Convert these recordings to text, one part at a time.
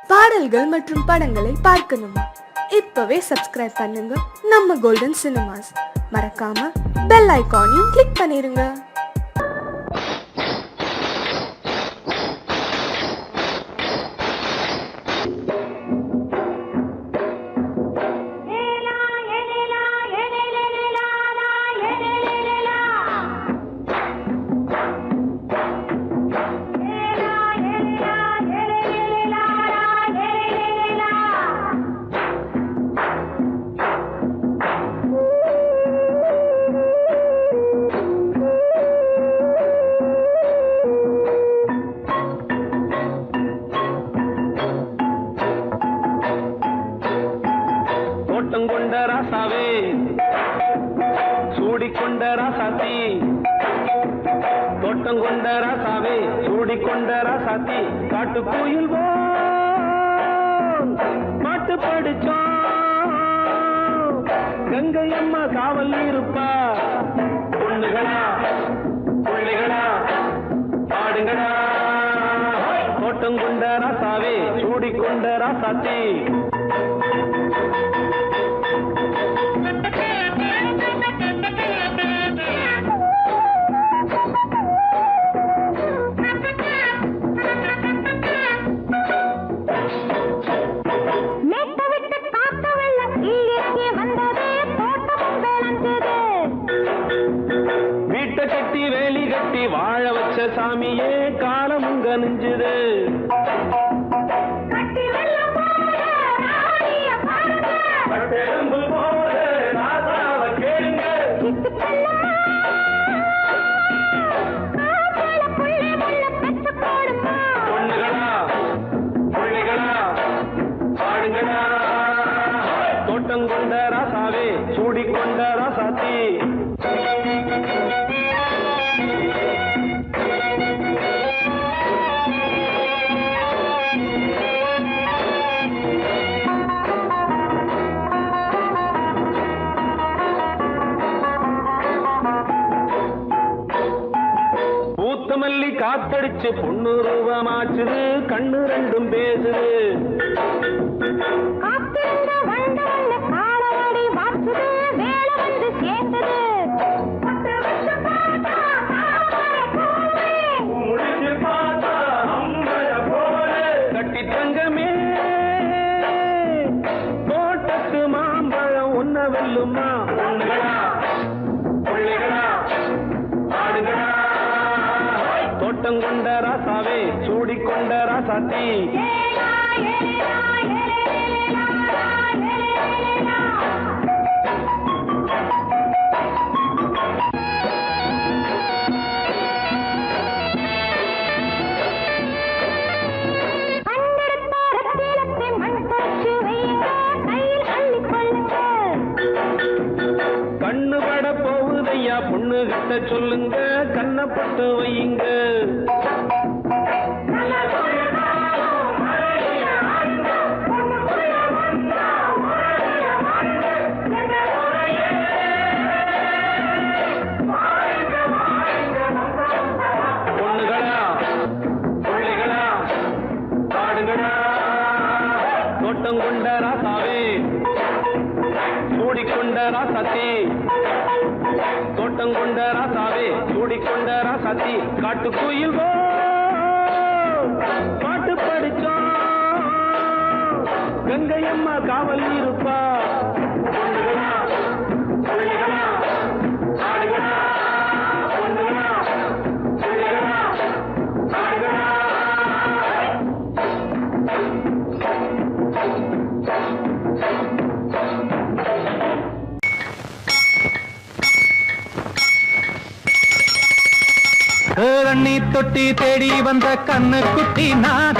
பாடல்கள் மற்றும் படங்களை பார்க்கணுமா? இப்பவே சப்ஸ்கிரைப் பண்ணுங்க நம்ம கோல்டன் சினிமாஸ். மறக்காம பெல் ஐகானையும் கிளிக் பண்ணிருங்க. கொண்ட ராசாவே சூடிக்கொண்ட ராசாத்தி, தோட்டம் கொண்ட ராசாவே சூடிக்கொண்ட ராசாத்தி, காட்டு கோயில் பாட்டு படிச்சோம். கங்கை அம்மா காவல் இருப்பா. பொண்ணுகளா பிள்ளைகளா பாடுங்களா. தோட்டம் கொண்ட ராசாவே சூடிக்கொண்ட ராசாத்தி. கட்டி வேலி கட்டி வாழ வச்ச சாமியே காலமுங்க நெஞ்சுது. பொண்ணுகளா பிள்ளைகளா பாடுங்களா. தோட்டம் கொண்ட ராசாவே சூடிக்கொண்ட ராசாத்தி. மல்லி காத்தடிச்சு பொண்ணு ரூபமாச்சுது. கண்ணு ரெண்டும் பேசுது. கட்டி தங்கமே தோட்டத்து மாம்பழம் ஒன்ன வெல்லுமா. பொண்ணுகளா பிள்ளைகளா பாடுங்களா. தோட்டம் கொண்ட ராசாவே சூடிக்கொண்ட ராசாத்தி. கண்ணு பட போகுதையா பொண்ணு கிட்ட சொல்லுங்க. கண்ணப்பட்டு வையுங்க. பொண்ணுகளா பிள்ளைகளா பாடுங்களா. தோட்டம் கொண்ட ராசாவே சூடிக்கொண்ட ராசாத்தி. தோட்டம் கொண்ட ராசாவே சூடிக்கொண்ட ராசாத்தி, காட்டு கோயில் பாட்டு படிச்சோம். கங்கை அம்மா காவல் இருப்பா. பொண்ணுகளா பிள்ளைகளா பாடுங்களா. பொண்ணுகளா பிள்ளைகளா பாடுங்களா. ரண்ணி தொட்டி தேடி வந்த கண்ணு குட்டி நான்.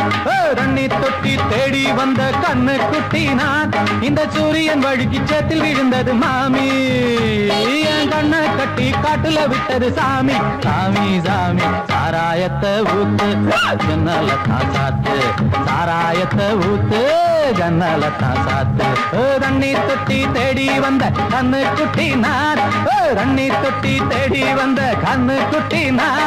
ரண்ணி தொட்டி தேடி வந்த கண்ணு குட்டி நான். இந்த சூரியன் வழுக்கி சேத்தில் விழுந்தது மாமி. என் கண்ணை கட்டி காட்டுல விட்டது சாமி. சாமி சாமி சாராயத்தை ஊத்து ஜன்னல தான் சாத்து. சாராயத்தை ஊத்து ஜன்னல தான் சாத்து. ரண்ணி தொட்டி தேடி வந்த கண்ணு குட்டி நான். ரண்ணி தொட்டி தேடி வந்த கண்ணு குட்டி நான்.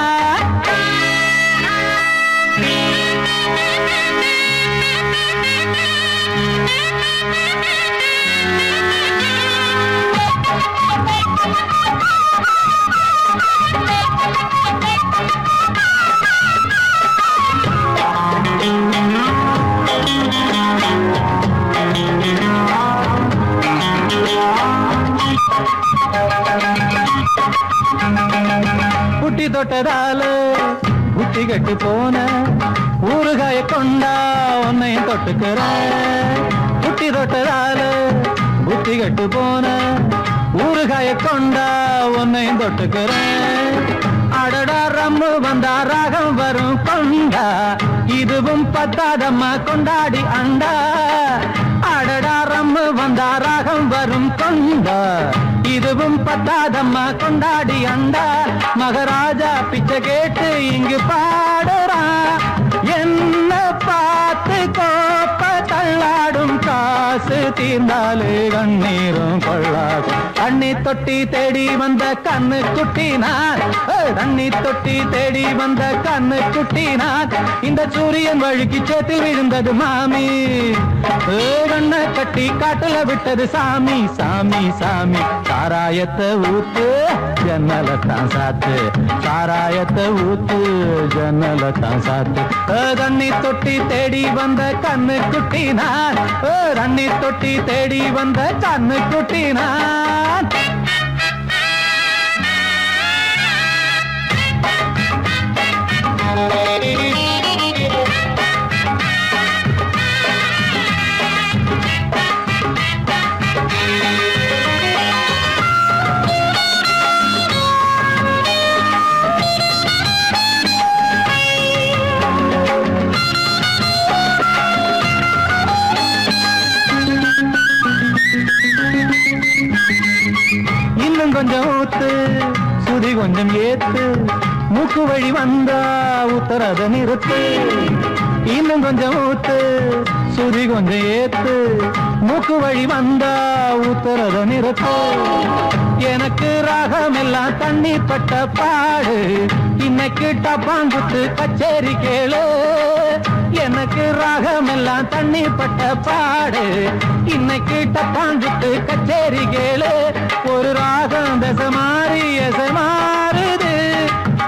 தொட்டதால புத்தி கட்டு போன ஊறுகாய கொண்டா உன்னையும் தொட்டுக்கிற புத்தி தொட்டதால புத்தி கட்டு போன ஊறுகாய கொண்டா உன்னையும் தொட்டுக்கிற அடடா ரம்மு வந்தா ராகம் வரும் கொண்டா இதுவும் பத்தாதம்மா கொண்டாடி அண்டா அடடா ரம்மு வந்தா ராகம் வரும் கொண்டா இதுவும் பத்தாதம்மா கொண்டாடி அண்டா மகாராஜா பிச்சை கேட்டு இங்கு பாடுறான் என்ன பார்த்து கோப்ப தள்ளாடும் காசு தீர்ந்தாலே கண்ணீரும் கொள்ளாகும் தண்ணி தொட்டி தேடி வந்த கண்ணு குட்டினான் தண்ணி தொட்டி தேடி வந்த கண்ணு குட்டினான் இந்த சூரியன் வழுக்கி சேத்தில் விழுந்தது மாமி கண்ண கட்டி காட்டுல விட்டது சாமி சாமி சாமி சாராயத்தை ஊத்து ஜன்னலத்தான் சாத்து சாராயத்தை ஊத்து ஜன்னலத்தான் சாத்து தண்ணி தொட்டி தேடி வந்த கண்ணு குட்டினான் தண்ணி தொட்டி தேடி வந்த கண்ணு குட்டினான் இன்னும் கொஞ்சம் ஊத்து சுதி கொஞ்சம் ஏத்து மூக்கு வழி வந்தா உத்தரத நிறுத்து இன்னும் கொஞ்சம் ஊத்து சுதி கொஞ்சம் ஏத்து மூக்கு வழி வந்தா உத்தரத நிறுத்து எனக்கு ராகம் எல்லாம் தண்ணி பட்ட பாடு இன்னைக்கு டப்பாங்குத்து கச்சேரி கேளு எனக்கு ராகம் எல்லாம் தண்ணி பட்ட பாடு இன்னைக்கு டப்பாங்குத்து கச்சேரி கேளு ஒரு ராகம் தசை மாறி எசை மாறுது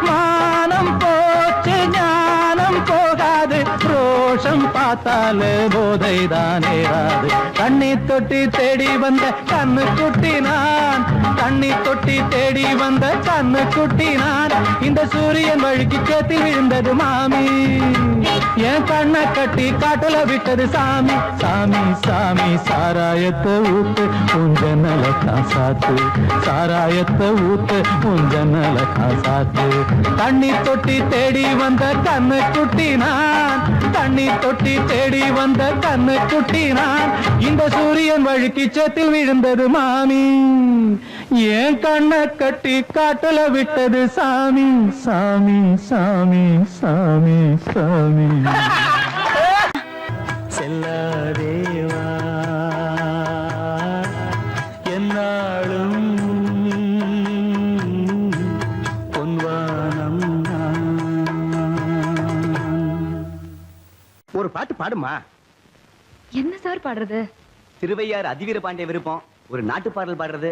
மானம் போச்சு ஞானம் போகாது ரோஷம் பார்த்தாலே போதை தானேராது தண்ணி தொட்டி தேடி வந்த கண்ணு குட்டினான் தண்ணி தொட்டி தேடி வந்த கண்ணு குட்டினான் இந்த சூரியன் வழுக்கி சேத்தில் விழுந்தது மாமி என் கண்ணை கட்டி காட்டுல விட்டது சாமி சாமி சாமி சாராயத்தை ஊத்து உஞ்சனலத்தான் சாத்து சாராயத்தை ஊத்து உஞ்சனலத்தான் சாத்து தண்ணி தொட்டி தேடி வந்த கண்ணு குட்டினான் தண்ணி தொட்டி தேடி வந்த கண்ணு குட்டினான் இந்த சூரியன் வழுக்கி சேத்தில் விழுந்தது மாமி என் கண்ணை கட்டி காட்டுல விட்டது சாமி சாமி சாமி சாமி சாமி செல்லாதேவா என்னாலும் பொன்வானம் ஒரு பாட்டு பாடுமா. என்ன சார் பாடுறது? திருவையார் அதிவீர பாண்டிய விருப்பம் ஒரு நாட்டு பாடல் பாடுறது.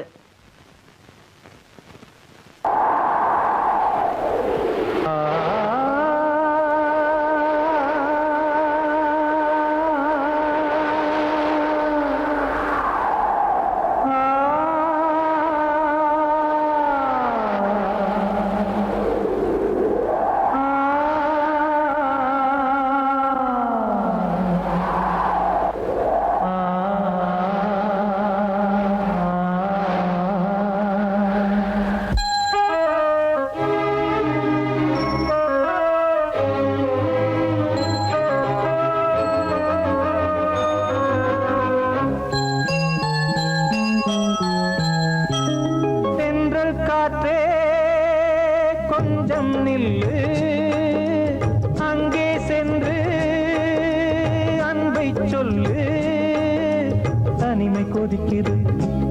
தனிமை கொதிக்குது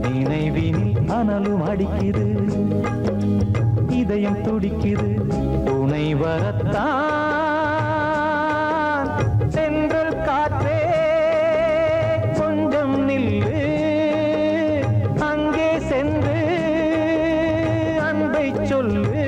நினைவினில் அனலும் அடிக்குது இதயம் துடிக்குது துணை வரத்தான் சென்றல் காற்றே கொஞ்சம் நில்லு அங்கே சென்று அன்பை சொல்லு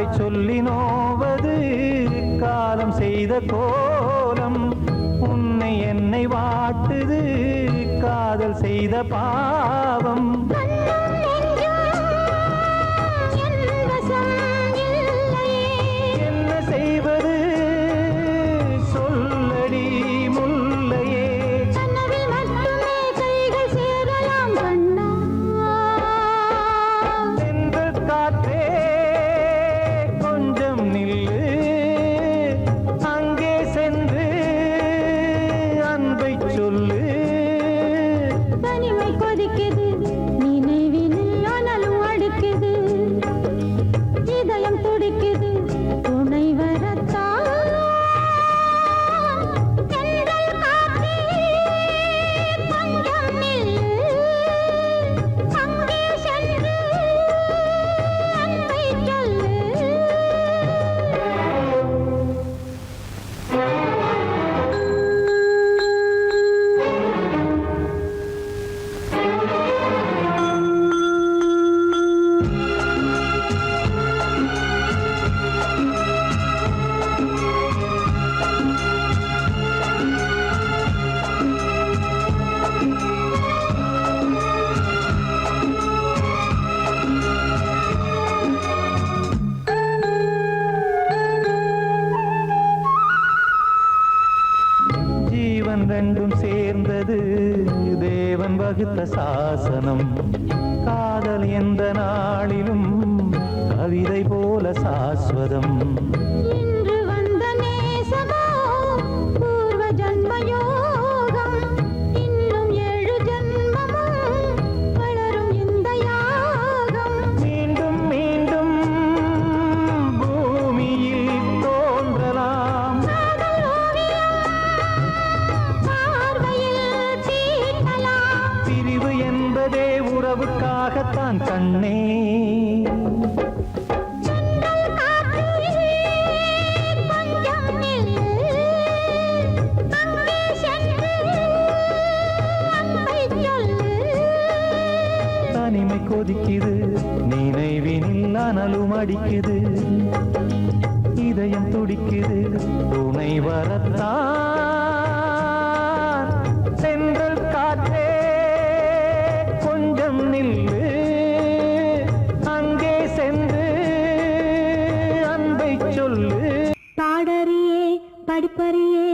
காலை சொல்லி நோவது காலம் செய்த கோலம். உன்னை என்னை வாட்டுது காதல் செய்த பாவம். என்ன செய்வது சொல்லடி முல்லையே. சென்றல் காற்றே கொஞ்சம் நில்லு, அங்கே சென்று அன்பை சொல்லு. தனிமை கொதிக்குது நினைவினில் அனலும் அடிக்குது, இதயம் துடிக்குது துணை வரத்தான். தென்றல் காற்றே கொஞ்சம் நில்லு, அங்கே சென்று அன்பை சொல்லு. ஜீவன் ரெண்டும் சேர்ந்தது தேவன் வகுத்த சாசனம். காதல் எந்த நாளிலும் கவிதை போல சாஸ்வதம். இன்று வந்த நேசமோ பூர்வ ஜன்ம யோகம், இன்னும் 7 ஜன்மமும் வளரும் இந்த யாகம். மீண்டும் மீண்டும் பூமியில் தோன்றலாம். காதல் ஓவியம் பார்வையில் தீட்டலாம். பிரிவு என்பதே உறவுக்காகத்தான் கண்ணே. தென்றல் காற்றே கொஞ்சம் நில்லு, அங்கே சென்று அன்பை சொல்லு. தனிமை கொதிக்குது நினைவினில் அனலும் அடிக்குது, இதயம் துடிக்குது துணை வரத்தான். சென்றல் காற்றே கொஞ்சம் நில்லு, அங்கே சென்று அன்பை சொல்லு. பாடறியே படிப்பறியே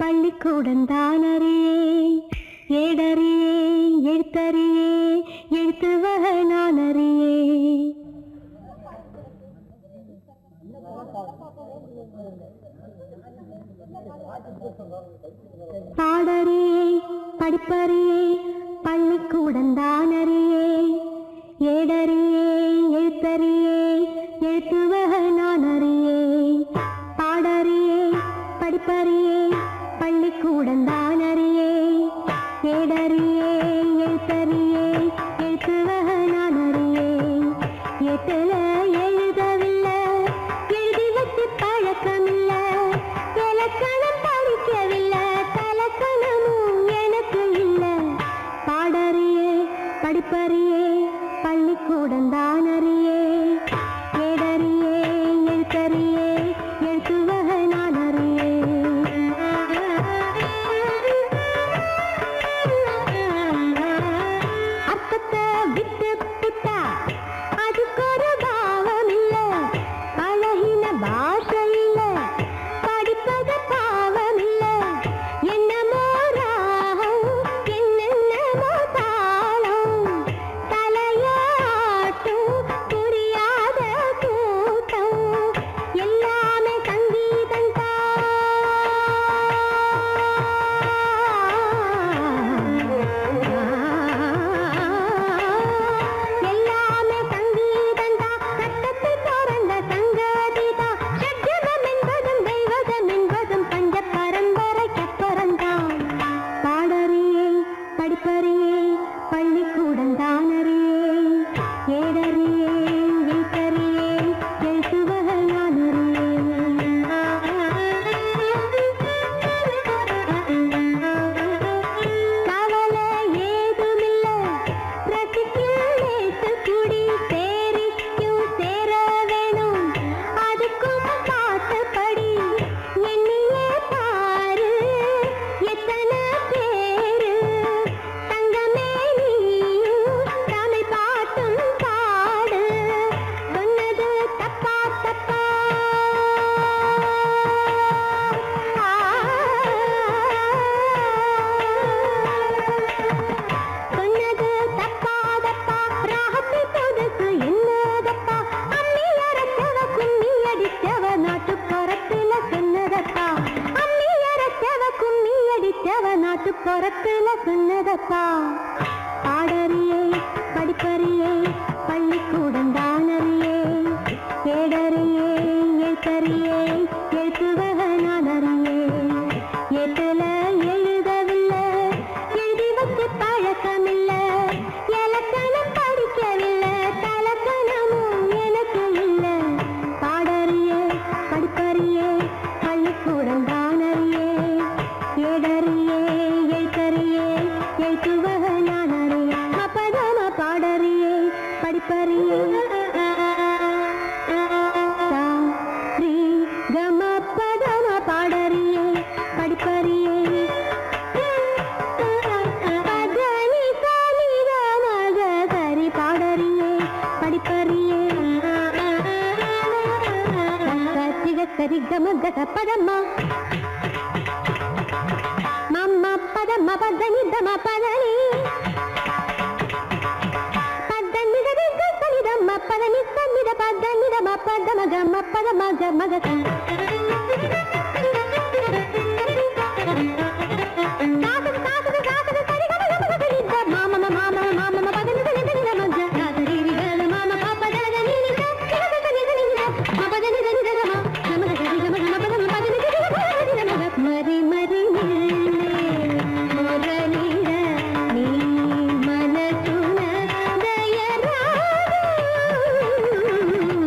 பள்ளிக்கூடந்தானறியே, ஏடறியே எழுத்தறியே எழுத்து வகனானறியே. பாடறியே படிப்பறியே பள்ளிக்கூடந்தானறியே, ஏடறியே எழுத்தறியே எழுத்து வகனானறியே. பாடறியே படிப்பறியே பள்ளிக்கூடந்தானறியே, ஏடறியே எழுத்தறியே எழுத்து வகனானறியே. எட்டுல எழுதவில்லை, எழுதி வச்சு பழக்கமில்லை, இலக்கணம் படிக்கவில்லை, தலக்கணமும் எனக்கு இல்லை. பாடறியே படிப்பறியே பள்ளிக்கூடந்தானறியே, ஏடறியே எழுத்தறியே எழுத்து வகனானறியே. வகுப்புல சொன்னதப்பா பாடறியே படிப்பறியே பள்ளிக்கூடம் தானறியே கேடறியே எழுத்தறியே எழுத்துவக நானறியே எட்டுல எழுதவில்லை எழுதி வச்சு பழக்கமில்லை இலக்கணம் படிக்கவில்லை தலக்கணமும் எனக்கு இல்லை பாடறியே படிப்பறியே பள்ளிக்கூடம் தானறியே கேடறியே எழுத்தறியே எழுத்துவக நானறியே அப்பதாம பாடறியே படிப்பறியே பாடறியே படிப்பறியே பதனி சாமிதானாக சரி பாடறியே படிப்பறியே சத்திக சரி கம கத பதம்மா மம்ம பதம்மா பதனி தம பதனி பதனி கரி கரி தம்ம பதனி சன்னித பதனி தம பதம கம பதம கம கத மரி மரி முரளிட நீ மனசுன தயரா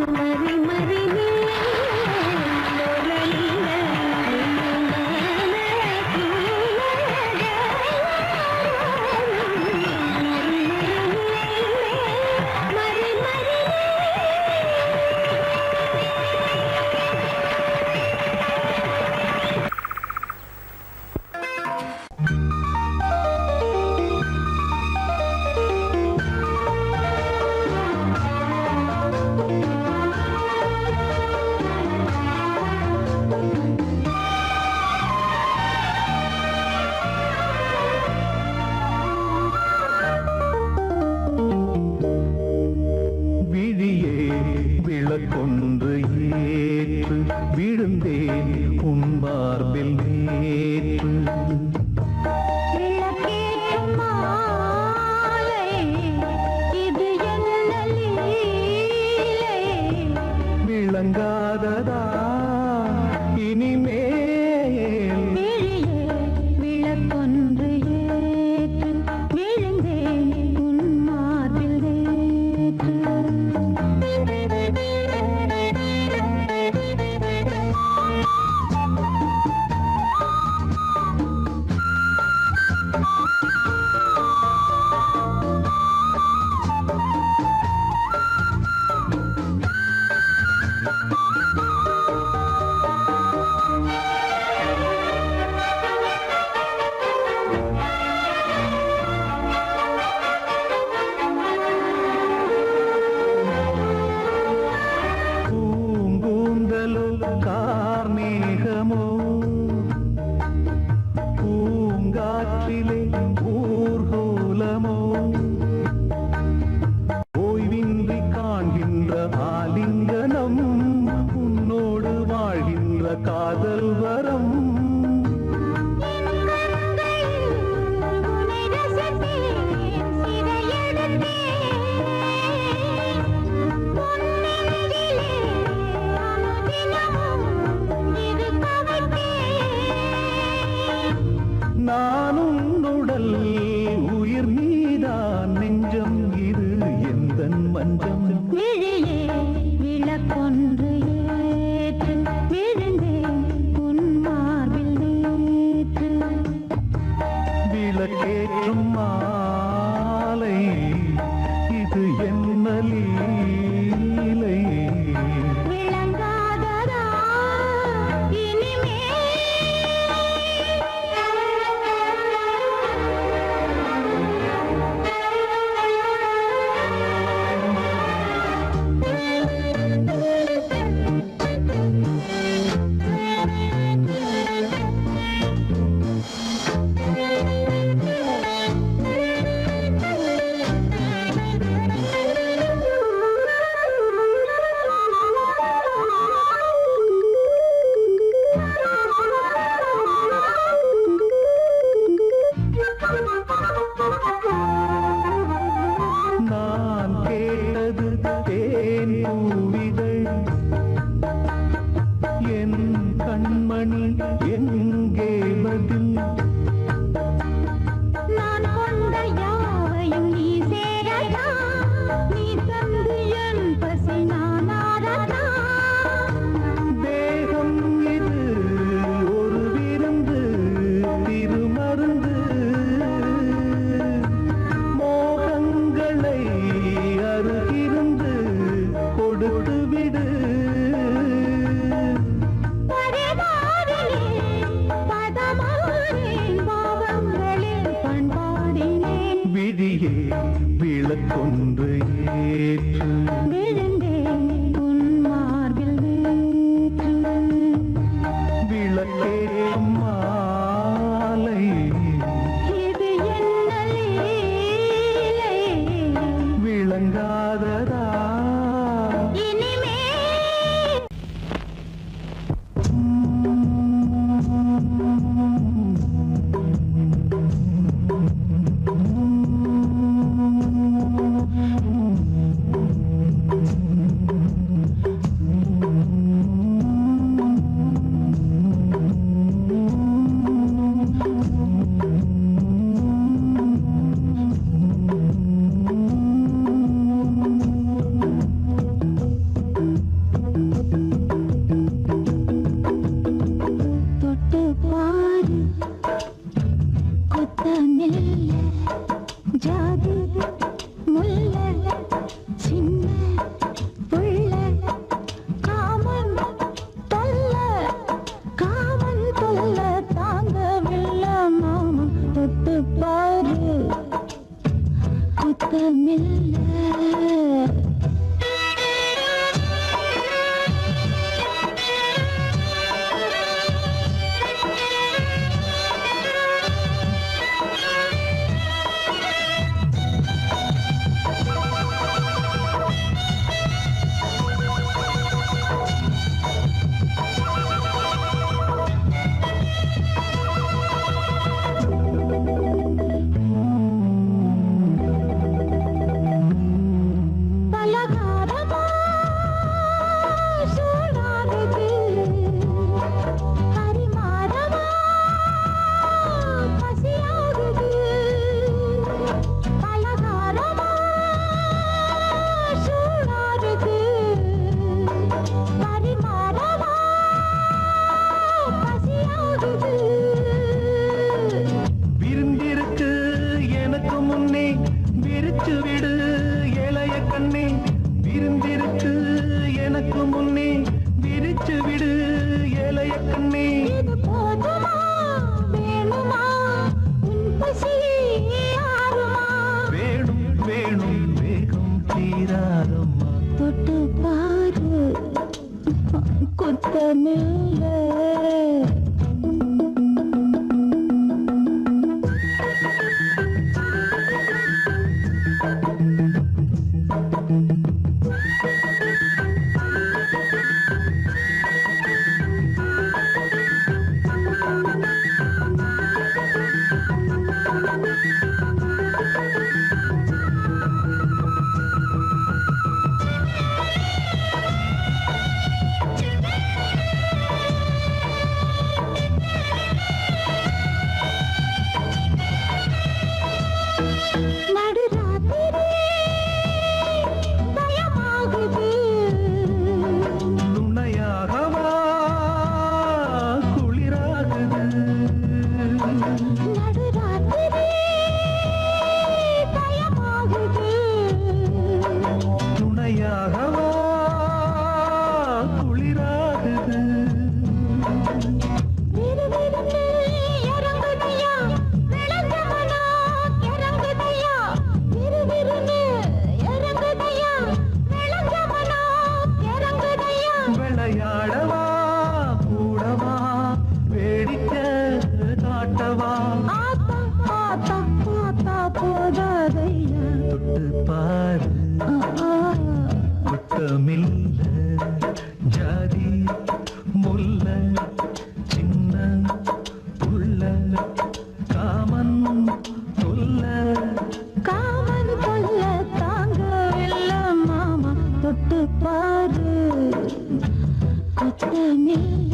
மரி மரி விழியே விளக்கொன்று ஏற்று விழுந்தேன் உன் மார்பில் நேற்று விளக்கேற்றும் மாலை இது என்ன லீலை விளங்காததா இனிமேல் விழியே விளக்கொன்று ஏற்று விழுந்தேன் உன் மார்பில் நேற்று பூங்கூந்தலோ கார்மேகமோ பூங்காற்றிலே ஊர்கோலமோ ஓய்வின்றி காண்கின்ற ஆலிங்கனம் உன்னோடு வாழ்கின்ற காதல் வரம் உன்னை ரசித்தேன் சிறையெடுத்தேன் பொன்னெஞ்சிலே அனுதினமும் இருக்க வைத்தேன் நான் உன்னுடல் உயிர் நீதான் நெஞ்சம் இது எந்தன் மஞ்சம் விழியே விளக்கொன்று ஏற்று விழுந்தேன் உன் மார்பில் நேற்று விளக்கேற்றும் மாலை இது என்ன லீலை விளங்காததா இனிமே மணி எங்கே பதில் நான் கொண்ட யாவையும் நீ சேரடா நீ தந்து என் பசி நான் ஆடடா தேகம் இது ஒரு விருந்து திருமருந்து மோகங்களை அருகிருந்து கொடுத்து விடு விழியே விளக்கொன்று ஏற்று விழுந்தேன் உன் மார்பில் நேற்று விளக்கேறும் மாலை இது என்ன லீலை விளங்காததா இனிமே தொட்டு பாரு கொத்தமில்ல ஜாதி முல்ல சின்ன புள்ள காமன் தொல்ல தாங்கவில்லை மாமா தொட்டு பாரு கொத்தமில்ல பலகாரமா சூடானது பரிமாறமா பசியாகுது பலகாரமா சூடானது பரிமாறமா பசியாகுது விருந்திருக்கு எனக்கு முன்னே விரிச்சு விடு இளைய கண்ணே விருந்திருக்கு எனக்கு முன்னே விரிச்சு விடு இளைய கண்ணே இது போதுமா வேணுமா உன் பசி ஆறுமா வேணும் வேணும் வேகம் தீராதம்மா தொட்டு பாரு குத்தமில்ல நடுராத்திரி பயமாகுது துணையாகவா குளிராகுது நடுராத்திரி பயமாகுது துணையாகவா குளிராகுது விறுவிறுன்னு இறங்குதையா விளங்கமனா இறங்குதையா விறுவிறுன்னு இறங்குதையா விளங்கமனா இறங்குதையா விளையாடவா கூடவா வேடிக்கை காட்டவா ஆத்தா ஆத்தா ஆத்தா போதாதையா தொட்டு பாரு குத்தமில்ல ஜாதி முல்ல சின்ன புள்ள காமன் தொல்ல காமன் கொல்ல தாங்கவில்லை மாமா தொட்டு பாரு குத்தமில்ல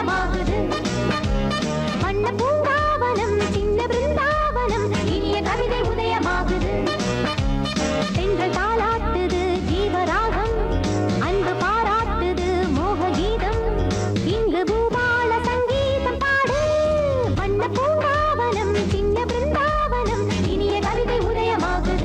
உதயமாகுது வண்ண பூங்காவனம் சின்ன பிருந்தாவனம் இனிய கவிதை உதயமாகுது பெண்கள் தாளாட்டுது ஜீவராகம் அன்பு பாராட்டுது மோக கீதம் இங்கு பூபால சங்கீதம் பாடு வண்ண பூங்காவனம் சின்ன பிருந்தாவனம் இனிய கவிதை உதயமாகுது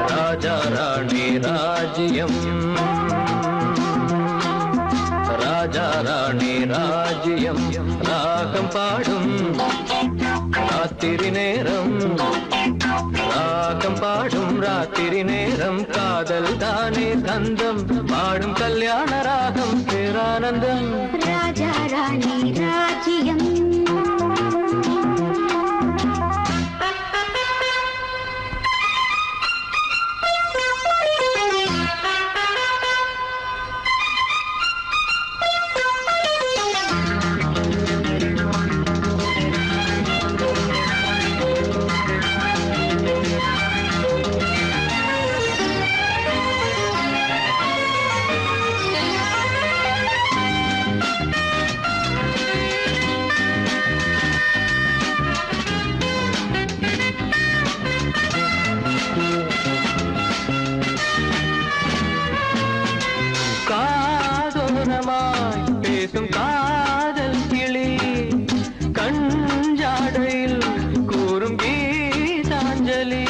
ராஜா ராணி ராஜ்யம் ராஜா ராணி ராஜ்யம் ராகம் பாடும் ராத்திரி நேரம் ராகம் பாடும் ராத்திரி நேரம் காதல் தானே கந்தம் பாடும் கல்யாண ராகம் பேரானந்தம் ராஜா ராணி ராஜ்யம் காதோரமாய் பேசும் காதல் கிளி கஞ்சாடையில் கூறும் கீதாஞ்சலி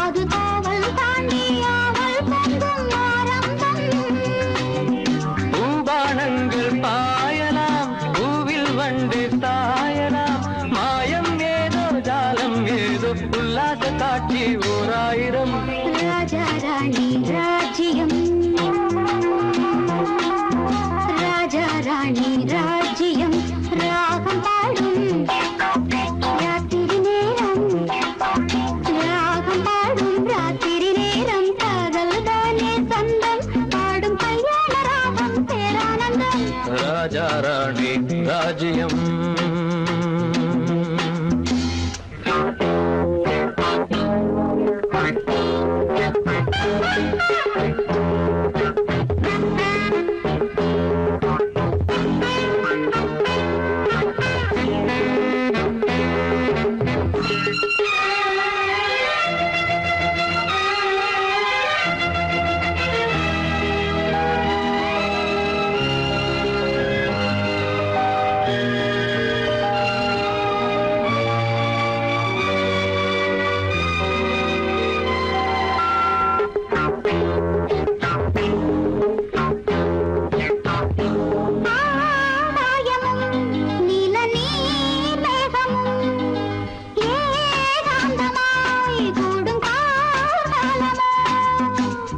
அது காவல் தாண்டியாவல் பொங்கும் ஆரம்பம் பூபானங்கள் பாயலாம் பூவில் வண்டு சாயலாம் மாயம் ஏதோ ஜாலம் ஏதோ உல்லாச காட்சி ஓராயிரம் ராஜா ராணி ராஜ்யம் ராஜா ராணி ராஜ்யம் ராகம் பாடும் ராத்திரி நேரம் ராகம் பாடும் ராத்திரி நேரம் காதல் தானே சொந்தம் பாடும் கல்யாண ராகம் பேரானந்தம் ராஜா ராணி ராஜ்யம்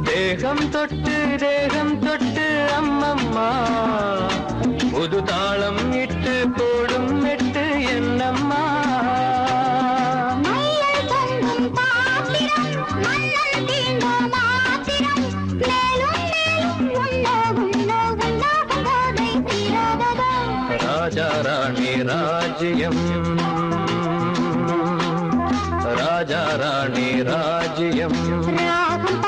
தேகம் தொட்டு அம்மம்மா புது தாளம் இட்டு போடும் மெட்டு என்னம்மா ராஜா ராணி ராஜ்யம் ராஜா ராணி ராஜ்யம் ராகம்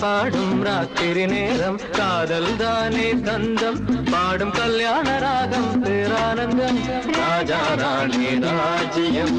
பாடும் ராத்திரி நேரம் காதல் தானே கந்தம் பாடும் கல்யாண ராகம் பேரானந்தம் ராஜா ராணி ராஜ்யம்